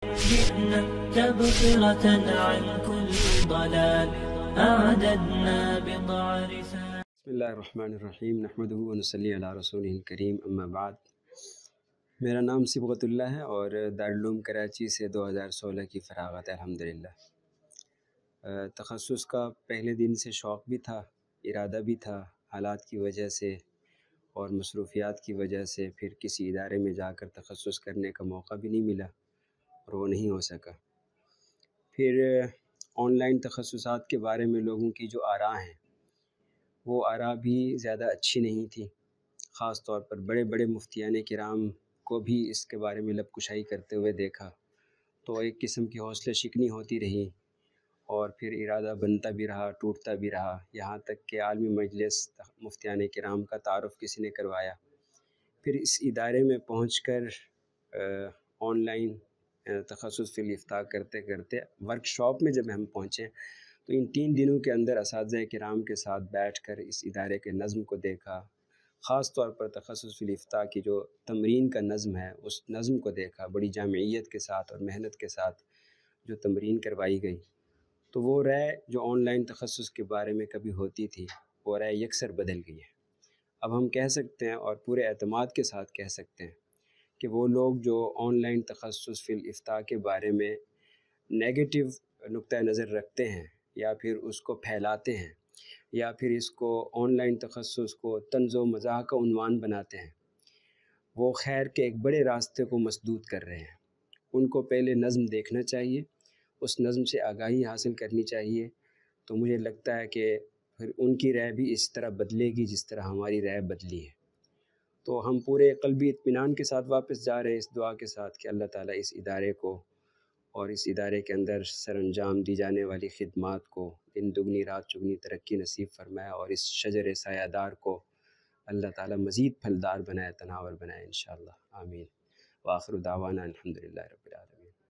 جئنا تبصرة عن كل ضلال أعددنا بضع رسال. بسم اللہ الرحمن الرحیم نحمدہ ونصلی علی رسولہ الکریم اما بعد. میرا نام صبغت اللہ ہے اور دارالعلوم کراچی سے 2016 کی فراغت ہے الحمدللہ. تخصص کا پہلے دن سے شوق بھی تھا، ارادہ بھی تھا، حالات کی وجہ سے اور مصروفیات کی وجہ سے پھر کسی ادارے میں جا کر تخصص کرنے کا موقع بھی نہیں ملا اور وہ نہیں ہو سکا. پھر آن لائن تخصصات کے بارے میں لوگوں کی جو آراء ہیں وہ آراء بھی زیادہ اچھی نہیں تھی. خاص طور پر بڑے بڑے مفتیان کرام کو بھی اس کے بارے میں لب کشائی کرتے ہوئے دیکھا تو ایک قسم کی حوصلہ شکنی ہوتی رہی اور پھر ارادہ بنتا بھی رہا، ٹوٹتا بھی رہا، یہاں تک کہ عالمی مجلس مفتیان کرام کا تعارف کسی نے کروایا. پھر اس ادارے میں پہنچ کر آن لائن تخصص فی الافتاء کرتے کرتے ورک شاپ میں جب ہم پہنچے تو ان 3 دنوں کے اندر اساتذہ کرام کے ساتھ بیٹھ کر اس ادارے کے نظم کو دیکھا. خاص طور پر تخصص فی الافتاء کی جو تمرین کا نظم ہے اس نظم کو دیکھا، بڑی جامعیت کے ساتھ اور محنت کے ساتھ جو تمرین کروائی گئی. تو وہ رائے جو آن لائن تخصص کے بارے میں کبھی ہوتی تھی وہ رائے یکسر بدل گئی ہے. اب ہم کہہ سکتے ہیں اور پورے اعتماد کے ساتھ کہہ سکتے ہیں کہ وہ لوگ جو آن لائن تخصص فی الافتاء کے بارے میں نیگیٹو نقطہ نظر رکھتے ہیں یا پھر اس کو پھیلاتے ہیں یا پھر اس کو آن لائن تخصص کو طنز و مزاح کا عنوان بناتے ہیں، وہ خیر کے ایک بڑے راستے کو مسدود کر رہے ہیں. ان کو پہلے نظم دیکھنا چاہیے، اس نظم سے آگاہی حاصل کرنی چاہیے. تو مجھے لگتا ہے کہ پھر ان کی رائے بھی اس طرح بدلے گی جس طرح ہماری رائے بدلی ہے. تو ہم پورے قلبی اطمینان کے ساتھ واپس جا رہے ہیں اس دعا کے ساتھ کہ اللہ تعالیٰ اس ادارے کو اور اس ادارے کے اندر سر انجام دی جانے والی خدمات کو دن دگنی رات چگنی ترقی نصیب فرمائے اور اس شجر سایہ دار کو اللہ تعالیٰ مزید پھلدار بنائے، تناور بنائے انشاءاللہ. آمین. وآخر دعوانا الحمدللہ رب العالمین.